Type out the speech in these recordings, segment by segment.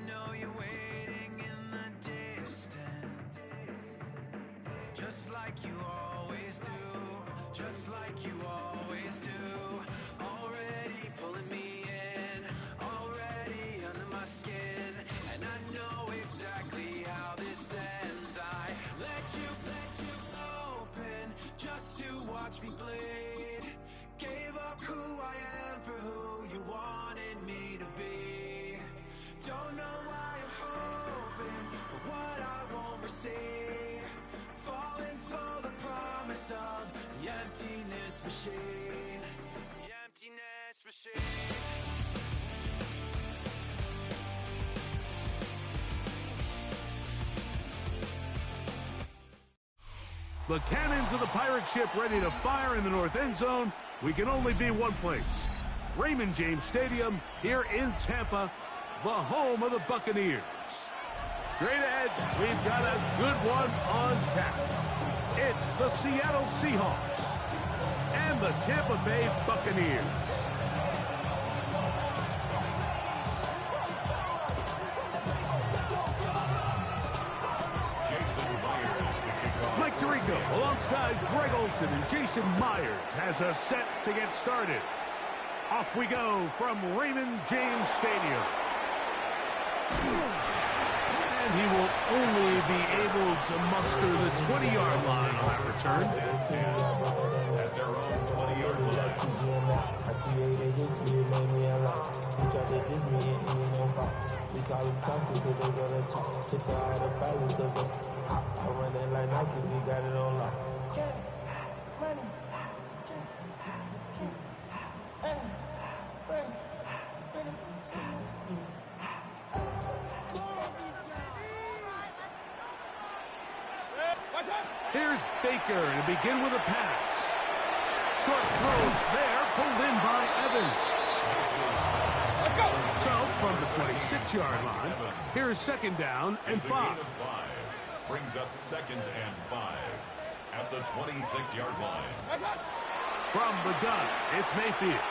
know you're waiting in the distance, just like you always do, just like you always do. Already pulling me in, already under my skin, and I know exactly how this ends. I let you open just to watch me bleed. Gave up who I am for who you wanted me to be. Don't know why I'm hoping for what I won't receive. Falling for the promise of the emptiness machine. The emptiness machine. The cannons of the pirate ship ready to fire in the north end zone. We can only be one place. Raymond James Stadium here in Tampa, the home of the Buccaneers. Straight ahead, we've got a good one on tap. It's the Seattle Seahawks and the Tampa Bay Buccaneers. Mike Tirico alongside Greg Olson and Jason Myers has us set to get started. Off we go from Raymond James Stadium. And he will only be able to muster the 20-yard line on that return. At their own 20-yard line. I created history, it made me alive. He tried to diss me and he no fault. We call him toxic cause they gonna talk. Took her out of balance cause I'm running like Nike, we got it on lock. Money. Here's Baker to begin with a pass. Short throws there, pulled in by Evans. So from the 26-yard line, here's second down and 5. Brings up 2nd and 5 at the 26-yard line. From the gun, it's Mayfield.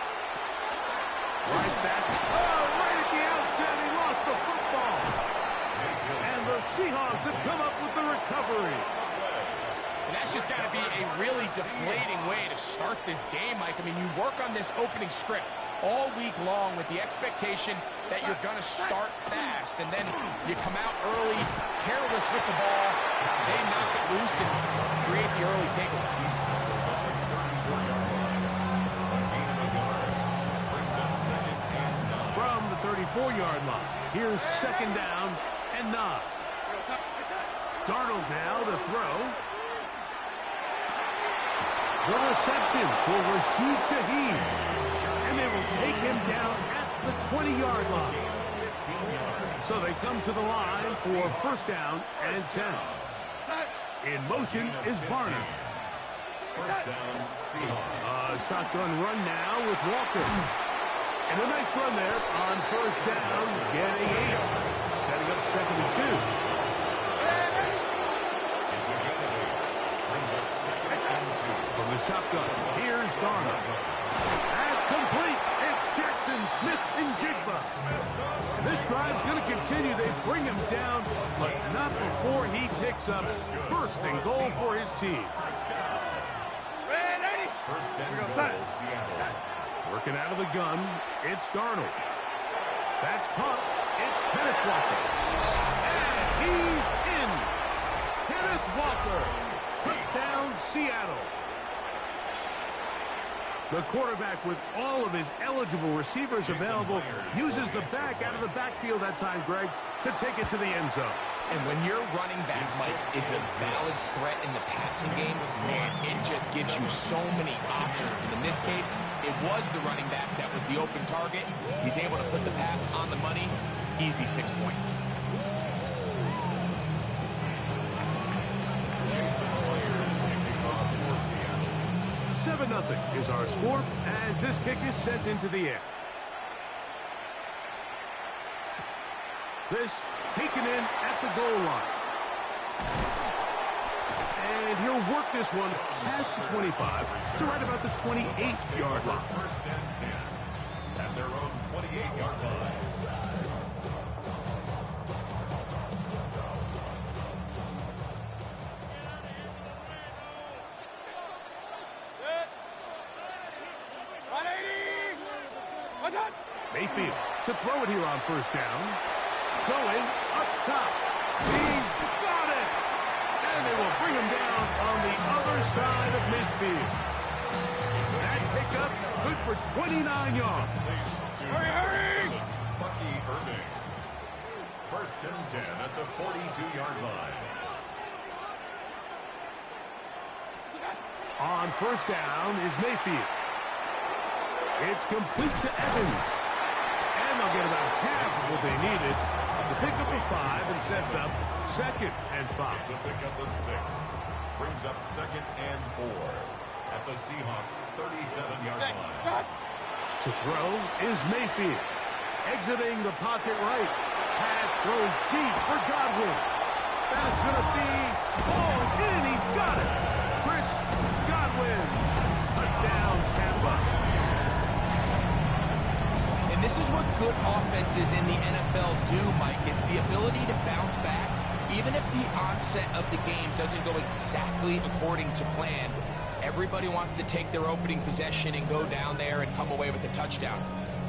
Right back. Oh, right at the outset, he lost the football. And the Seahawks have come up with the recovery. And that's just got to be a really deflating way to start this game, Mike. I mean, you work on this opening script all week long with the expectation that you're going to start fast, and then you come out early, careless with the ball, they knock it loose and create the early takeaway. From the 34-yard line, here's second down and 9. Darnold now to throw. The reception for Rashid Shaheed. And they will take him down at the 20-yard line. So they come to the line for first down and 10. In motion is Barner. First down, Seahawks. A shotgun run now with Walker. And a nice run there on first down, getting 8. Setting up 2nd and 2. From the shotgun, here's Darnold. That's complete. It's Jackson, Smith, and Jigba. This drive's going to continue. They bring him down, but not before he picks up first and goal for his team. First and goal, Seattle. Working out of the gun, it's Darnold. That's caught. It's Kenneth Walker. And he's in. Kenneth Walker. Touchdown, Seattle. The quarterback, with all of his eligible receivers available, uses the back out of the backfield that time, Greg, to take it to the end zone. And when your running back, Mike, is a valid threat in the passing game, man, it just gives you so many options. And in this case, it was the running back that was the open target. He's able to put the pass on the money. Easy 6 points. 7-0 is our score as this kick is sent into the air. This taken in at the goal line. And he'll work this one past the 25 to right about the 28-yard line. First and 10 at their own 28-yard line. Mayfield to throw it here on first down. Going up top. He's got it! And they will bring him down on the other side of midfield. That pickup good for 29 yards. Hurry, hurry! Bucky Irving. First and 10 at the 42-yard line. On first down is Mayfield. It's complete to Evans. And they'll get about half of what they needed. It's a pickup of 5 and sets up second and 5. It's a pickup of 6. Brings up second and 4 at the Seahawks' 37-yard line. To throw is Mayfield. Exiting the pocket right. Pass thrown deep for Godwin. That is going to be ball in. He's got it. Chris Godwin. Touchdown, Tampa. And this is what good offenses in the NFL do, Mike. It's the ability to bounce back. Even if the onset of the game doesn't go exactly according to plan, everybody wants to take their opening possession and go down there and come away with a touchdown.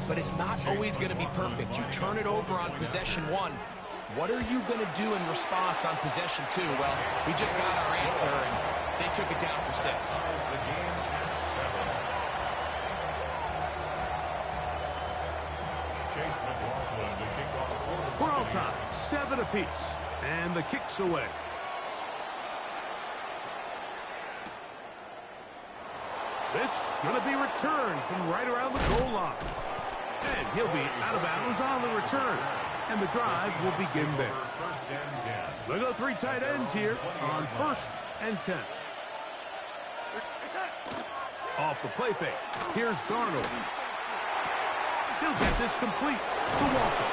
But it's not always going to be perfect. You turn it over on possession 1. What are you going to do in response on possession 2? Well, we just got our answer, and they took it down for 6. The game at 7. Chase McLaughlin to kick off for the We're all tied, 7 apiece, and the kick's away. This going to be returned from right around the goal line. And he'll be out of bounds on the return. And the drive will begin there. First and 10. We'll go 3 tight ends here on first and 10. Off the play fake. Here's Darnold. He'll get this complete to Walker.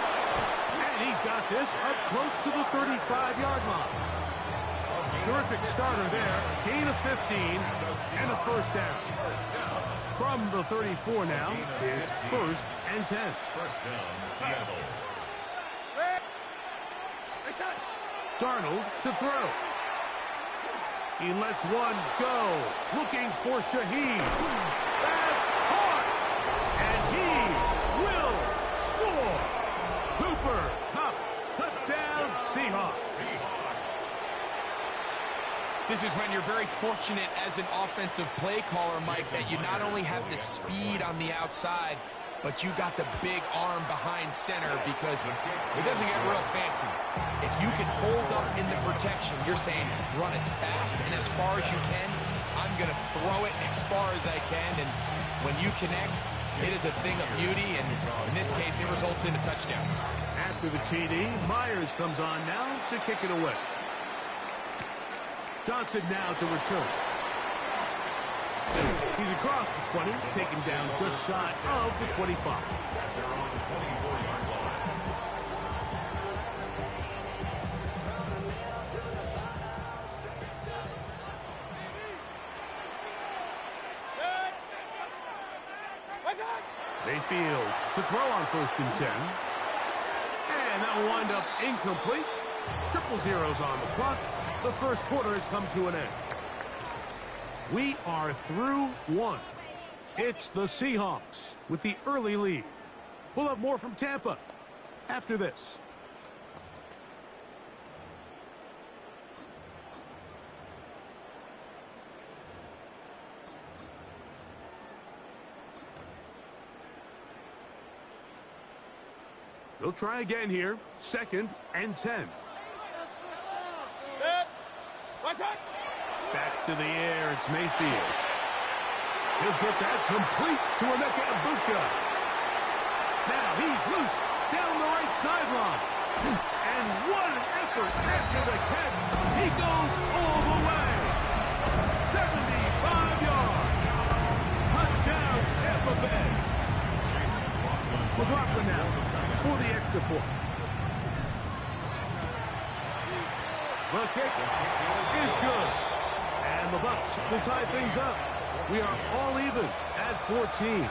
And he's got this up close to the 35-yard line. Terrific starter there. Gain of 15 and a first down. From the 34 now, it's first and 10. First down, Seattle. Darnold to throw. He lets one go. Looking for Shaheed. That's caught. And he will score. Cooper Kupp. Touchdown Seahawks. This is when you're very fortunate as an offensive play caller, Mike, that you not only have the speed on the outside, but you got the big arm behind center, because it doesn't get real fancy. If you can hold up in the protection, you're saying run as fast and as far as you can. I'm going to throw it as far as I can, and when you connect, it is a thing of beauty, and in this case, it results in a touchdown. After the TD, Myers comes on now to kick it away. Johnson now to return. He's across the 20, taken down just shy of the 25. At their own 24-yard line. Mayfield to throw on first and 10. And that will wind up incomplete. Triple zeros on the clock. The first quarter has come to an end. We are through 1. It's the Seahawks with the early lead. We'll have more from Tampa after this. They'll try again here. Second and 10. Back to the air, it's Mayfield. He'll get that complete to Emeka Egbuka. Now he's loose down the right sideline. And what an effort after the catch. He goes all the way. 75 yards. Touchdown, Tampa Bay. McLaughlin now for the extra point. The kick is good. And the Bucs will tie things up. We are all even at 14.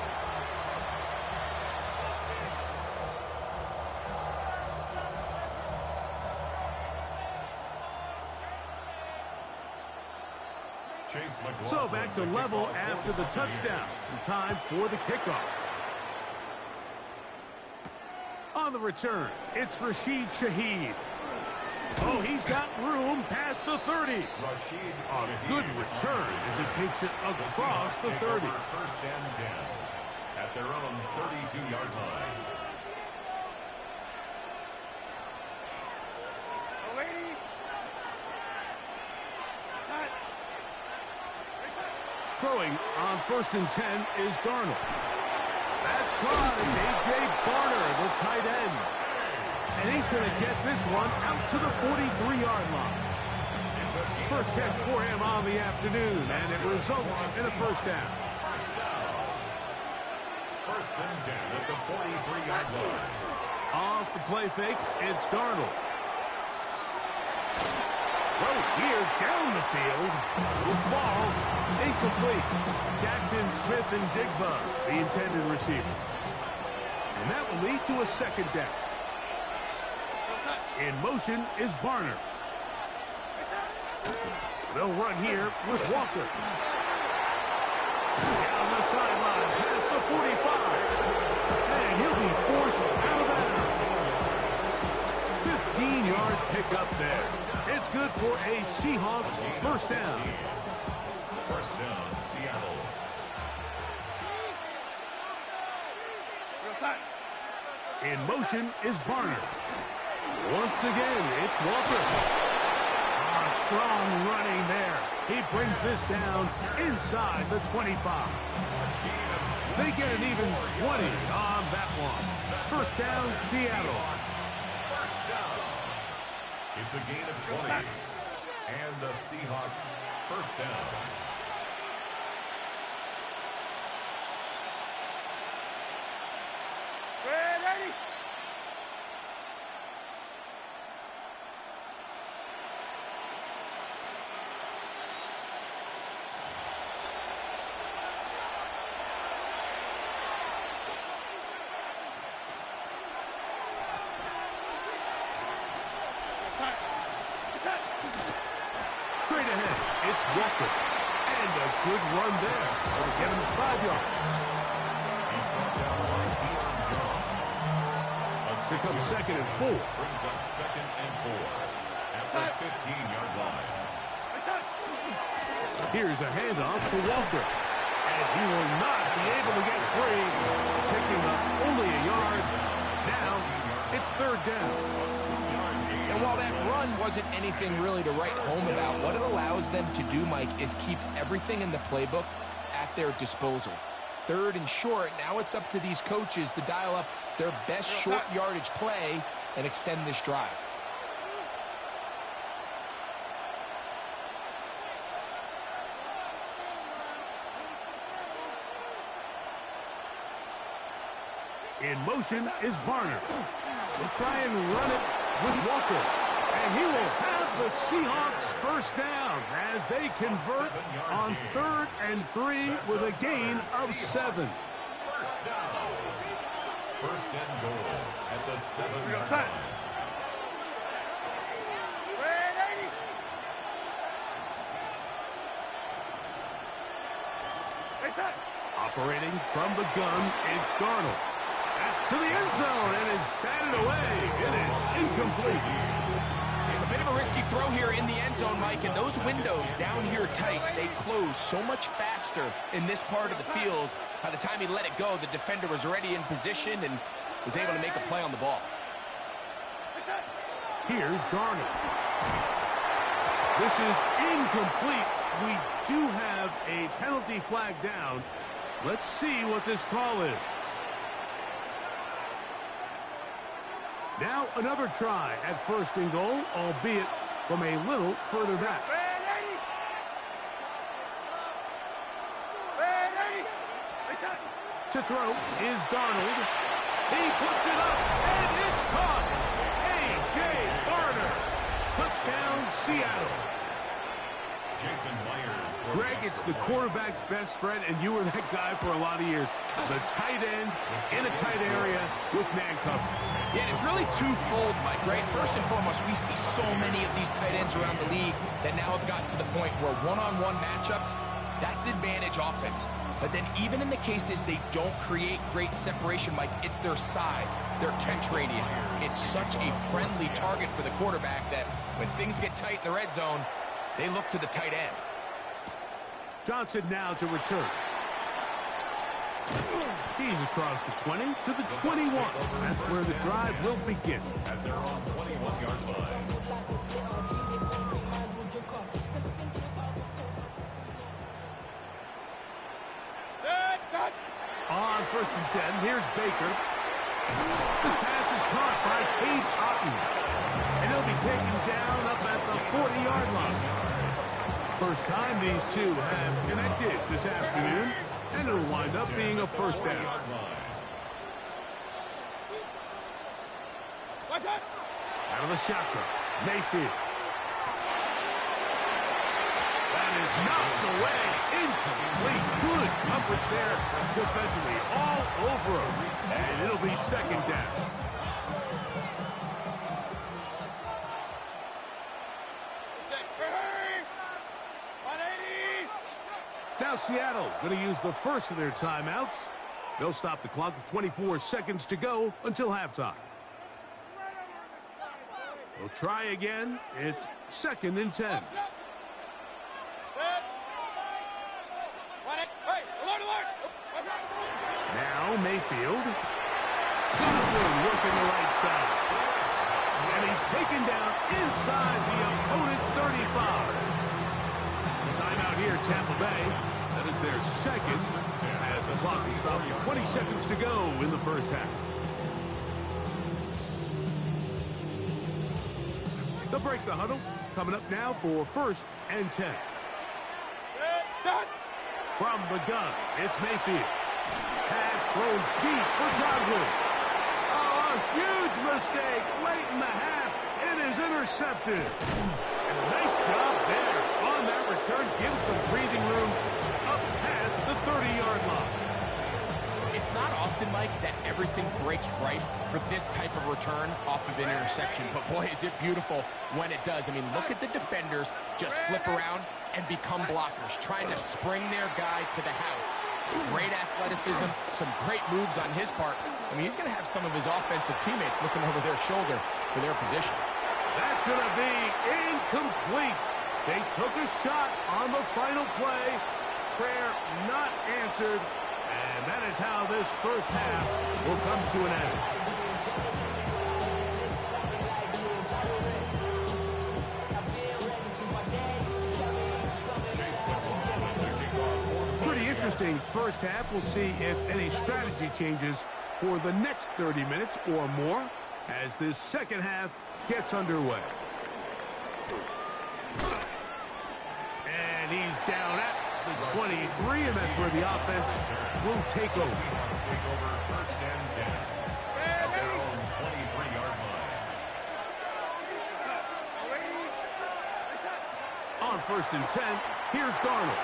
So back to level after the touchdown. Time for the kickoff. on the return, it's Rashid Shaheed. Oh, he's got room past the 30. A good return as he takes it across the 30. First and 10 at their own 32-yard line. Throwing on 1st and 10 is Darnold. That's caught. It's A.J. Barner, the tight end. And he's going to get this one out to the 43-yard line. First catch for him on the afternoon, and it results in a first down. First and 10 at the 43-yard line. Off the play fake, it's Darnold. Throw here down the field. Will fall. Incomplete. Jackson, Smith, and Digba, the intended receiver. And that will lead to a second down. In motion is Barner. They'll run here with Walker. Down the sideline, past the 45. And he'll be forced out of bounds. 15-yard pickup there. It's good for a Seahawks first down. First down, Seattle. In motion is Barner. Once again, it's Walker. Strong running there. He brings this down inside the 25. They get an even 20 on that one. First down, Seattle. First down. It's a gain of 20. And the Seahawks first down. Ready? Straight ahead, it's Walker. And a good run there. It'll get him 5 yards. He's brought down by Dion John. Here comes 2nd and 4. Brings up 2nd and 4 at the 15-yard line. Here's a handoff to Walker. And he will not be able to get free. Picking up only a yard. Now, it's 3rd down. And while that run wasn't anything really to write home about, what it allows them to do, Mike, is keep everything in the playbook at their disposal. 3rd and short, now it's up to these coaches to dial up their best short yardage play and extend this drive. In motion is Barner. They try and run it with Walker. And he will have the Seahawks first down as they convert on 3rd and 3 with a gain of 7. First down. First and goal at the 7-yard line. Operating from the gun, it's Darnold. That's to the end zone and is batted away. It is incomplete. A bit of a risky throw here in the end zone, Mike, and those windows down here tight, they close so much faster in this part of the field. By the time he let it go, the defender was already in position and was able to make a play on the ball. Here's Darnold. This is incomplete. We do have a penalty flag down. Let's see what this call is. Now another try at 1st and goal, albeit from a little further back. To throw is Darnold. He puts it up, and it's caught. A.J. Barner. Touchdown, Seattle. Jason Myers. Greg, it's the quarterback's best friend, and you were that guy for a lot of years. The tight end in a tight area with man coverage. Yeah, and it's really twofold, Mike, right? First and foremost, we see so many of these tight ends around the league that now have gotten to the point where one-on-one matchups, that's advantage offense. But then even in the cases they don't create great separation, Mike, it's their size, their catch radius. It's such a friendly target for the quarterback that when things get tight in the red zone, they look to the tight end. Johnson now to return. He's across the 20 to the 21. That's where the drive will begin. At their own 21-yard line. On 1st and 10, here's Baker. This pass is caught by Cade Otton. And he'll be taken down up at the 40-yard line. First time these two have connected this afternoon, and it'll wind up being a first down. Out of the shotgun, Mayfield. That is knocked away. Incomplete. Good coverage there defensively. All over him. And it'll be second down. Now Seattle going to use the first of their timeouts. They'll stop the clock with 24 seconds to go until halftime. They'll try again. It's 2nd and 10. Now Mayfield. Godwin working the right side. And he's taken down inside the opponent's 35. Timeout here, Tampa Bay. That is their second as the clock is stopped with 20 seconds to go in the first half. They'll break the huddle. Coming up now for 1st and 10. From the gun, it's Mayfield. Pass thrown deep for Godwin. Oh, a huge mistake late in the half. It is intercepted. And a nice job there on that return. Gives them breathing room up past the 30-yard line. It's not often, Mike, that everything breaks right for this type of return off of an interception. But, boy, is it beautiful when it does. I mean, look at the defenders just flip around and become blockers, trying to spring their guy to the house. Great athleticism, some great moves on his part. I mean, he's going to have some of his offensive teammates looking over their shoulder for their position. That's going to be incomplete. They took a shot on the final play. Prayer not answered. And that is how this first half will come to an end. Pretty interesting first half. We'll see if any strategy changes for the next 30 minutes or more as this second half gets underway. And he's down at the 23, and that's where the offense will take over. First and 10. At their own 23-yard line. On 1st and 10, here's Darnold.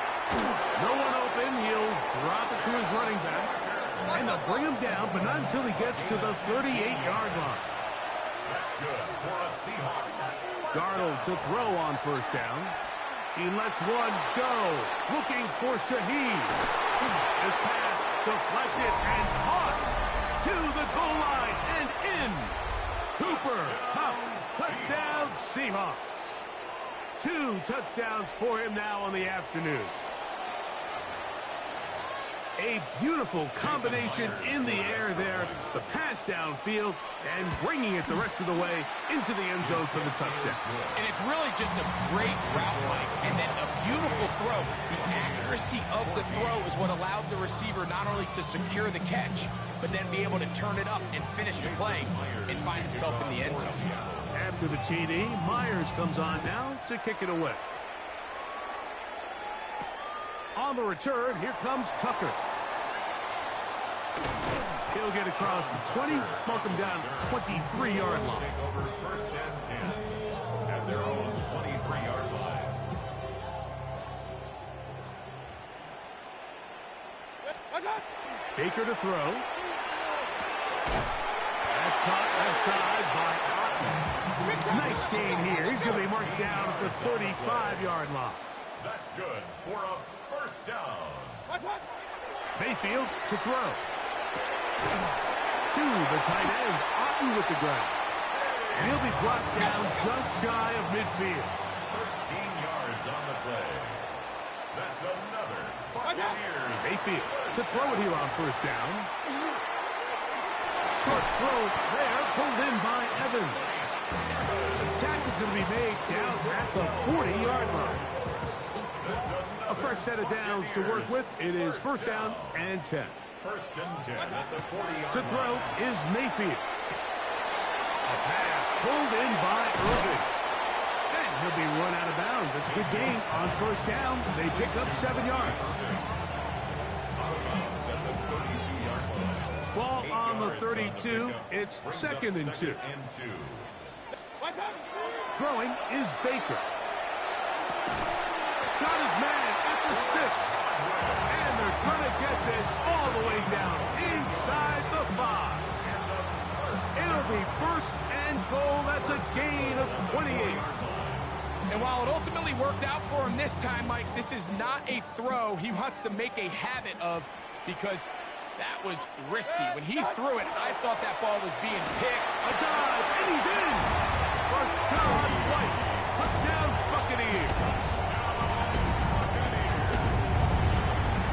No one open. He'll drop it to his running back. And they'll bring him down, but not until he gets to the 38-yard line. That's good for a Seahawks. Darnold to throw on 1st down. He lets one go. Looking for Shaheed. This pass deflected and caught to the goal line and in. Cooper Kupp, touchdown Seahawks. 2 touchdowns for him now on the afternoon. A beautiful combination in the air there. The pass downfield and bringing it the rest of the way into the end zone for the touchdown. And it's really just a great route, Mike, and then a beautiful throw. The accuracy of the throw is what allowed the receiver not only to secure the catch, but then be able to turn it up and finish the play and find himself in the end zone. After the TD, Myers comes on now to kick it away. On the return, here comes Tucker. He'll get across the 20, mark him down at the 23-yard line. Take over 1st and 10 at their own 23-yard line. Baker to throw. That's caught left side by Otton. Nice gain here. He's going to be marked down at the 35-yard line. That's good for a first down. Mayfield to throw. To the tight end, Otten with the grab. And he'll be brought down just shy of midfield. 13 yards on the play. That's another Buccaneers. Mayfield to throw it here on first down. Short throw there, pulled in by Evans. The tackle's going to be made down at the 40-yard line. A fresh set of downs to work with. It is first down and 10. First and 10 at the 40-yard To throw is Mayfield. A pass pulled in by Irving. And he'll be run out of bounds. That's a good gain on first down. They pick up 7 yards. Ball on the 32. It's second and 2. Throwing is Baker. Got his man at the 6. And they're going to get this all the way down inside the 5. It'll be first and goal. That's a gain of 28. And while it ultimately worked out for him this time, Mike, this is not a throw he wants to make a habit of, because that was risky. When he threw it, I thought that ball was being picked. A dive, and he's in. Rashawn White, touchdown Buccaneers.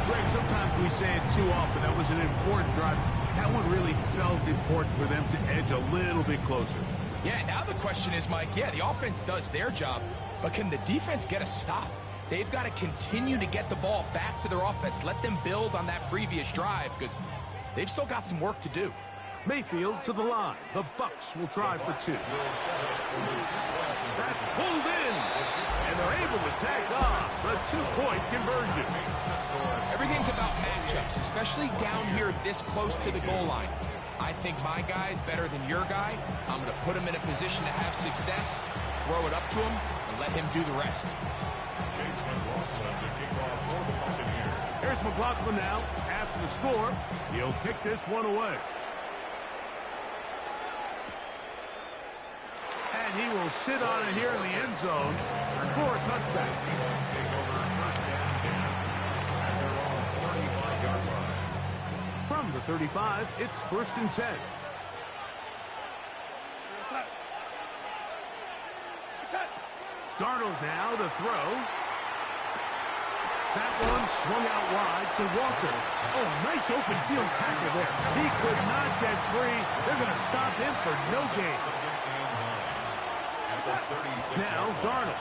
Greg, sometimes we say it too often. That was an important drive. That one really felt important for them to edge a little bit closer. Yeah, now the question is, Mike, yeah, the offense does their job, but can the defense get a stop? They've got to continue to get the ball back to their offense. Let them build on that previous drive, because they've still got some work to do. Mayfield to the line. The Bucs will try for 2. That's pulled in, and they're able to tag off the 2-point conversion. Everything's about matchups, especially down here this close to the goal line. I think my guy's better than your guy. I'm going to put him in a position to have success, throw it up to him, and let him do the rest. Here's McLaughlin now. After the score, he'll kick this one away. And he will sit on it here in the end zone for a touchback. From the 35, it's first and 10. Darnold now to throw. That one swung out wide to Walker. Oh, nice open field tackle there. He could not get free. They're going to stop him for no gain. Now Darnold.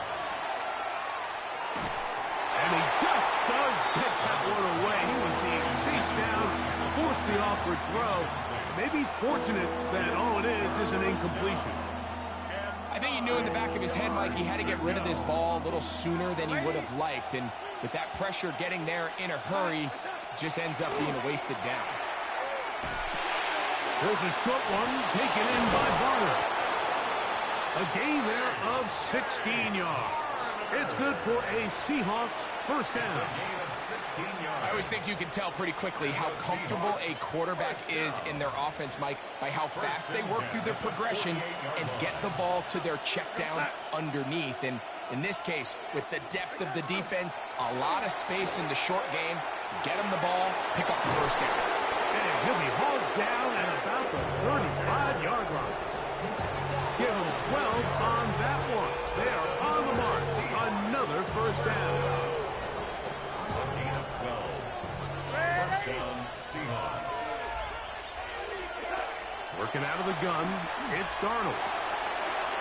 And he just does get that one away. He was being chased down, forced the awkward throw. Maybe he's fortunate that all it is an incompletion. I think he knew in the back of his head, Mike, he had to get rid of this ball a little sooner than he would have liked. And with that pressure getting there in a hurry, it just ends up being a wasted down. There's a short one taken in by Barner. A gain there of 16 yards. It's good for a Seahawks first down. I always think you can tell pretty quickly how comfortable a quarterback is in their offense, Mike, by how fast they work through their progression and get the ball to their check down underneath. And in this case, with the depth of the defense, a lot of space in the short game, get him the ball, pick up the first down. And he'll be hauled down at about the 35-yard line. Give him 12 on that one. They are on the mark. Another first down. Gain of 12. First down, Seahawks. Working out of the gun, it's Darnold.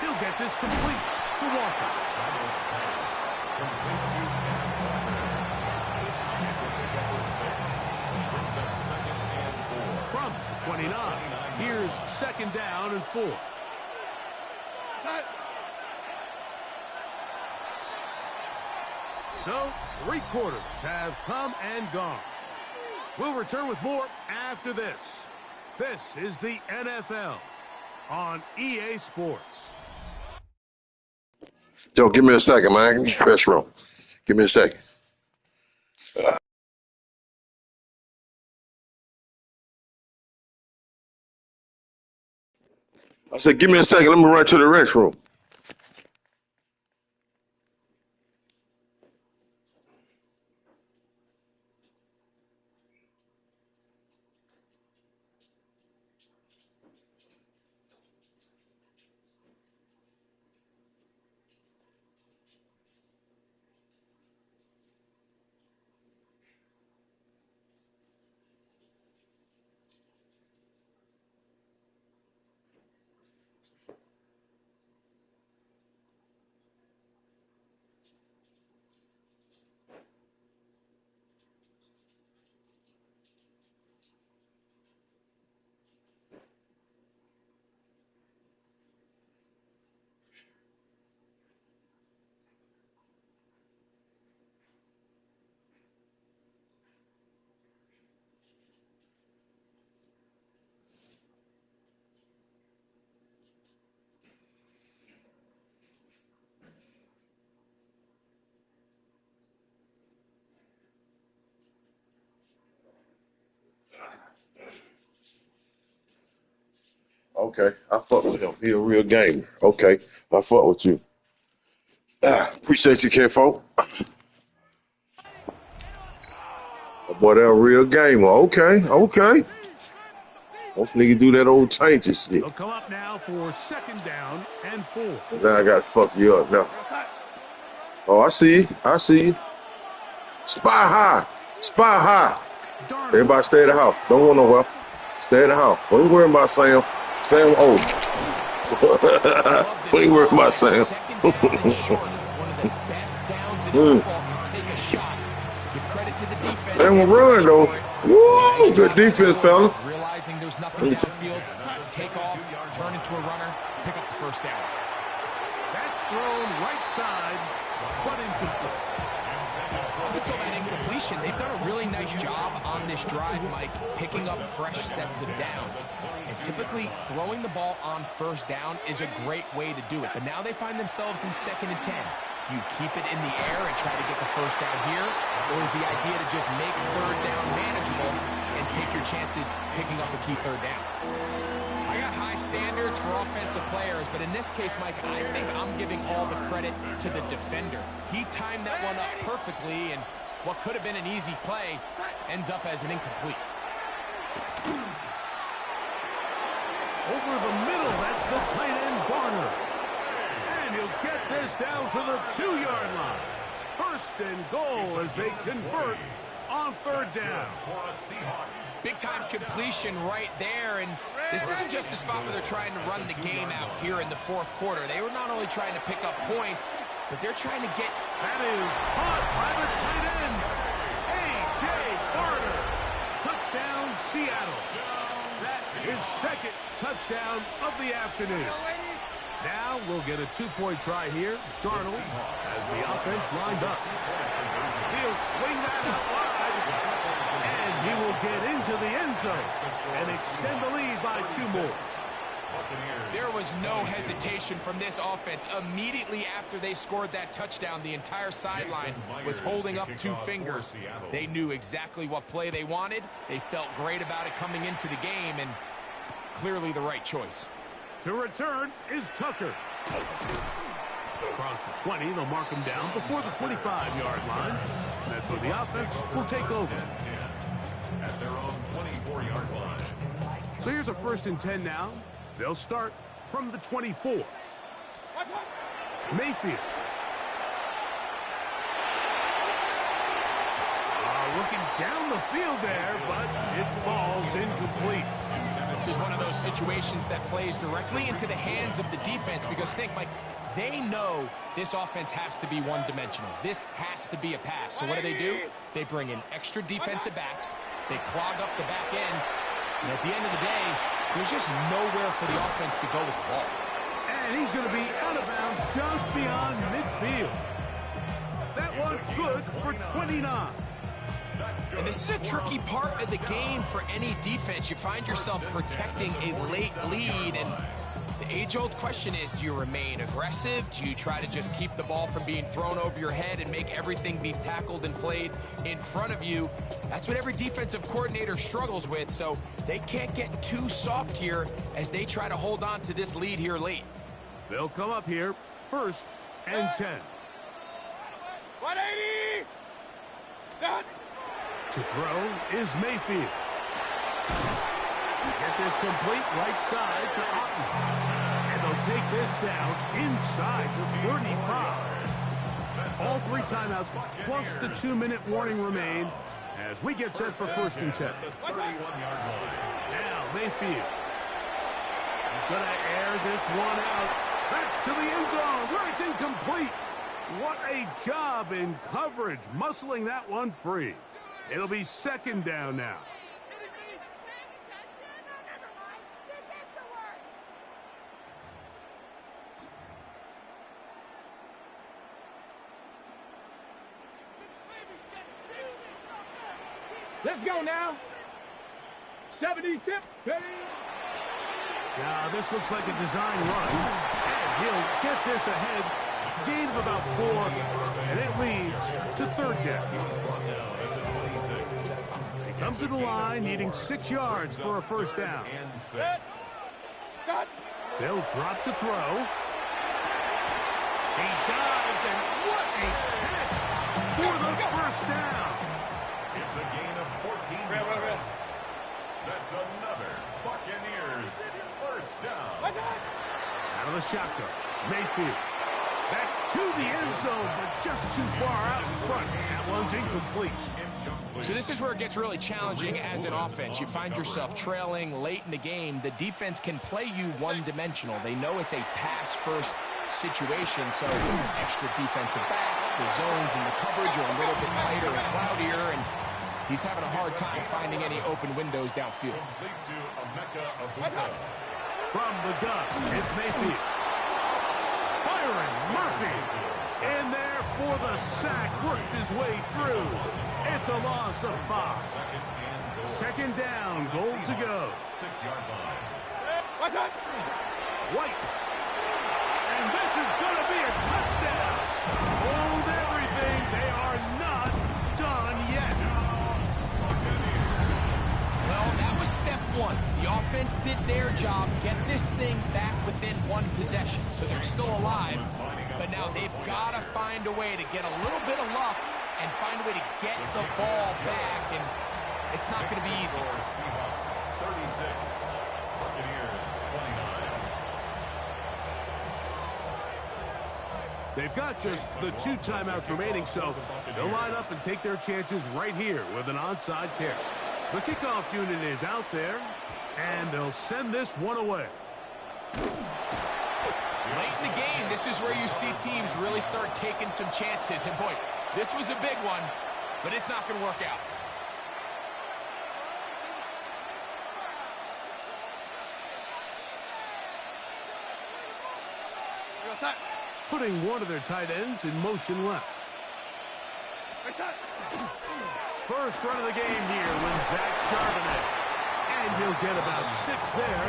He'll get this complete to Walker. Darnold's pass. Complete to Kenneth Walker. It's a pick up with 6. Brings up second and 4. From 29. Here's second down and 4. So, 3 quarters have come and gone. We'll return with more after this. This is the NFL on EA Sports. Yo, give me a second, man. Give me the restroom. Give me a second. I said, give me a second. Let me run to the restroom. Okay, I fuck with him. He a real gamer. Okay, I fuck with you. Appreciate you, Kenfo. Boy, that a real gamer. Okay. Hopefully you do that old changes shit. They'll come up now for 2nd down and 4. Now I got to fuck you up now. Oh, I see you. Spy high. Everybody stay at the house. Don't go nowhere. Stay at the house. Don't worry about Sam. Sam old. We ain't worried about Sam. One of the best downs in football to take a shot. Give credit to the defense. They will run though. Woo! Good defense, fella. Realizing there's nothing downfield, take off, turn into a runner, pick up the 1st down. That's thrown right side, but incomplete. So that incompletion, they've done a really nice job on this drive, Mike, picking up fresh sets of downs. And typically, throwing the ball on 1st down is a great way to do it. But now they find themselves in 2nd and 10. Do you keep it in the air and try to get the 1st down here? Or is the idea to just make 3rd down manageable and take your chances picking up a key 3rd down? I got high standards for offensive players, but in this case, Mike, I think I'm giving all the credit to the defender. He timed that one up perfectly, and what could have been an easy play ends up as an incomplete. Over the middle, that's the tight end, Garner. And he'll get this down to the 2-yard line. 1st and goal as they convert on 3rd down. Big-time completion right there, and this isn't just a spot where they're trying to run the game out here in the 4th quarter. They were not only trying to pick up points, but they're trying to get... That is caught by the tight end, A.J. Garner. Touchdown, Seattle. That is 2nd touchdown of the afternoon. Now we'll get a 2-point try here. Darnold has the offense lined up. He'll swing that out wide, and he will get into the end zone and extend the lead by 2 more. There was no hesitation from this offense. Immediately after they scored that touchdown, the entire sideline was holding up 2 fingers. They knew exactly what play they wanted. They felt great about it coming into the game, and clearly the right choice. To return is Tucker. Across the 20, they'll mark him down before the 25-yard line. That's where the offense will take over. At their own 24-yard line. So here's a 1st and 10 now. They'll start from the 24. Mayfield. Looking down the field there, but it falls incomplete. This is one of those situations that plays directly into the hands of the defense because think, Mike, they know this offense has to be one-dimensional. This has to be a pass. So what do? They bring in extra defensive backs. They clog up the back end. And at the end of the day, there's just nowhere for the offense to go with the ball. And he's going to be out of bounds just beyond midfield. That one good for 29. And this is a tricky part of the game for any defense. You find yourself protecting a late lead, and the age-old question is, do you remain aggressive? Do you try to just keep the ball from being thrown over your head and make everything be tackled and played in front of you? That's what every defensive coordinator struggles with, so they can't get too soft here as they try to hold on to this lead here late. They'll come up here 1st and 10. 180! Stop! To throw is Mayfield. Get this complete right side to Otten. And they'll take this down inside the 35. All 3 timeouts plus the 2-minute warning remain as we get set for 1st and 10. Now Mayfield. He's going to air this one out. That's to the end zone where it's incomplete. What a job in coverage, muscling that one free. It'll be 2nd down now. Let's go now. 70 tip. Now this looks like a design run. And he'll get this ahead. Gain of about 4, and it leads to 3rd down. He comes to the line, needing 6 yards for a 1st down. They'll drop to throw. He dives, and what a catch for the first down. It's a gain of 14 yards. That's another Buccaneers first down. Out of the shotgun, Mayfield. That's to the end zone, but just too far out in front. That one's incomplete. So this is where it gets really challenging as an offense. You find yourself trailing late in the game. The defense can play you one-dimensional. They know it's a pass-first situation, so extra defensive backs, the zones and the coverage are a little bit tighter and cloudier, and he's having a hard time finding any open windows downfield. From the gun, it's Mayfield. Byron Murphy in there for the sack, worked his way through. It's a loss of 5. Second down, goal to go. 6-yard line. White. And this is going to be a touchdown. Hold everything. They are not done yet. Well, that was step one. The offense did their job, get this thing back within one possession. So they're still alive, but now they've got to find a way to get a little bit of luck and find a way to get the ball back, and it's not going to be easy. Seahawks 36, Buccaneers 29. They've got just the 2 timeouts remaining, so they'll line up and take their chances right here with an onside kick. The kickoff unit is out there, and they'll send this one away. Late in the game, this is where you see teams really start taking some chances. And boy, this was a big one, but it's not going to work out. Putting one of their tight ends in motion left. First run of the game here with Zach Charbonnet. And he'll get about 6 there,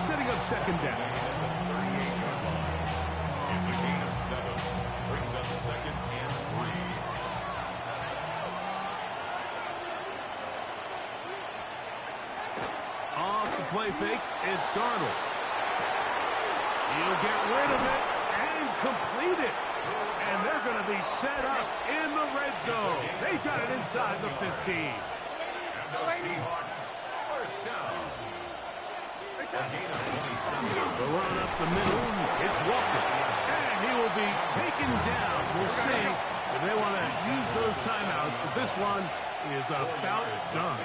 setting up second down. It's a gain of 7. Brings up second and 3. Off the play fake, it's Darnold. He'll get rid of it and complete it. And they're going to be set up in the red zone. They've got it inside the 15. And the Seahawks first down. A gain of 27. The run up the middle, it's Walker. And he will be taken down. We'll see if they want to use those timeouts, but this one is about done.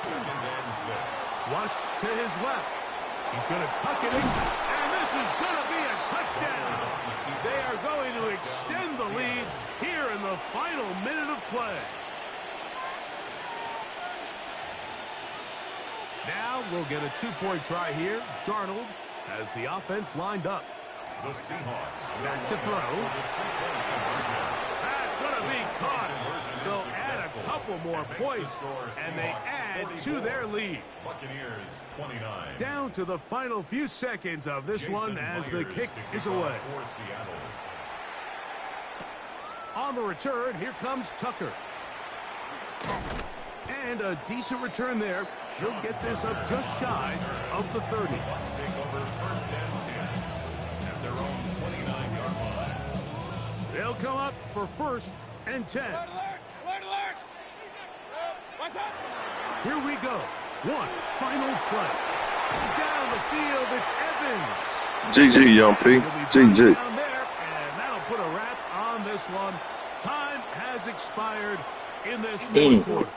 Second and 6. Flushed to his left. He's going to tuck it in, and this is going to be a touchdown. They are going to extend the lead here in the final minute of play. Now we'll get a 2-point try here. Darnold has the offense lined up. The Seahawks Back to throw. That's going to be caught. So add a couple more points, and they add to their lead. Buccaneers 29. Down to the final few seconds of this one as the kick is away. For Seattle. On the return, here comes Tucker. And a decent return there. She'll get this up just shy of the 30. Bucks take over first and 10 at their own 29-yard line. They'll come up for first and 10. Here we go. One final play. Down the field, it's Evans. GG, young P. GG. Down there, and that'll put a wrap on this one. Time has expired in this fourth quarter.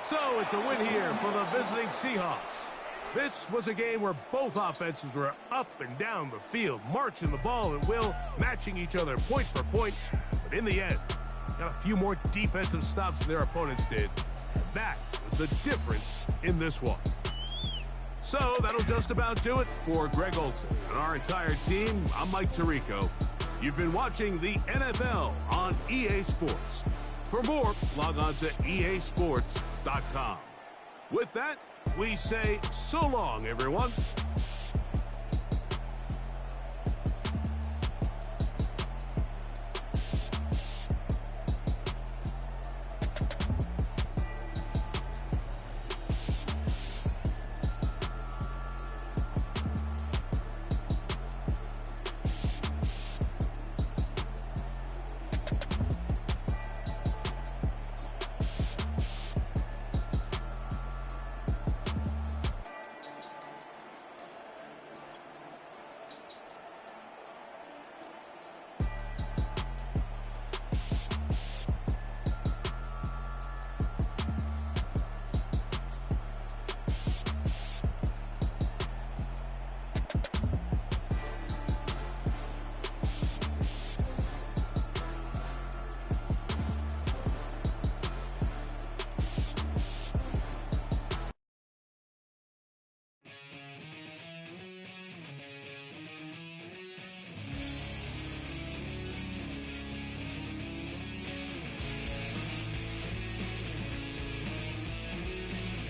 So it's a win here for the visiting Seahawks. This was a game where both offenses were up and down the field, marching the ball at will, matching each other point for point. But in the end, got a few more defensive stops than their opponents did. And that was the difference in this one. So that'll just about do it for Greg Olson and our entire team. I'm Mike Tirico. You've been watching the NFL on EA Sports. For more, log on to easports.com. With that, we say so long, everyone.